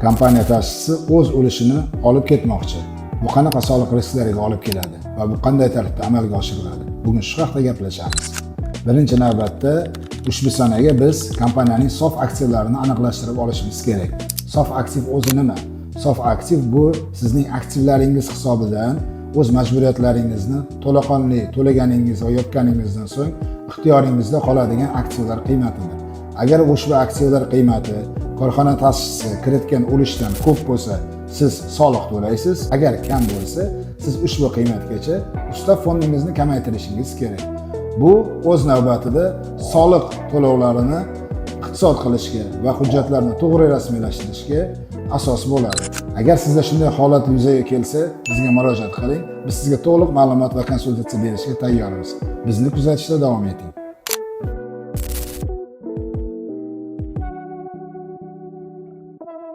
kompaniya ta'sischisi o'z ulushini olib ketmoqchi. Bu qanaqa soliq risklariga olib keladi va bu qanday tartibda amalga oshiriladi? Bugun shu haqida gaplashamiz. Birinchi navbatda ushbu sanaga biz kompaniyaning sof aktivlarini aniqlashtirib olishimiz kerak. Sof aktiv o'zi nima? Sof aktiv bu sizning aktivlaringiz hisobidan o'z majburiyatlaringizni to'laqonli to'laganingiz va yopganingizdan so'ng ixtiyoringizda qoladigan aktivlar qiymatidir. Agar ushbu aktivlar qiymati korxona ta'sischisi kiritgan ulushdan ko'p bo'lsa, siz soliq to'laysiz. Agar kam bo'lsa, siz ushbu qiymatgacha ustav fondingizni kamaytirishingiz kerak. Bu o'z navbatida soliq to'lovlarini iqtisod qilishga va hujjatlarni to'g'ri rasmiylashtirishga asos bo'ladi. Agar sizda shunday holat yuzaga kelsa, bizga murojaat qiling. Biz sizga to'liq ma'lumot va konsultatsiya berishga tayyormiz. Bizni kuzatishda davom eting.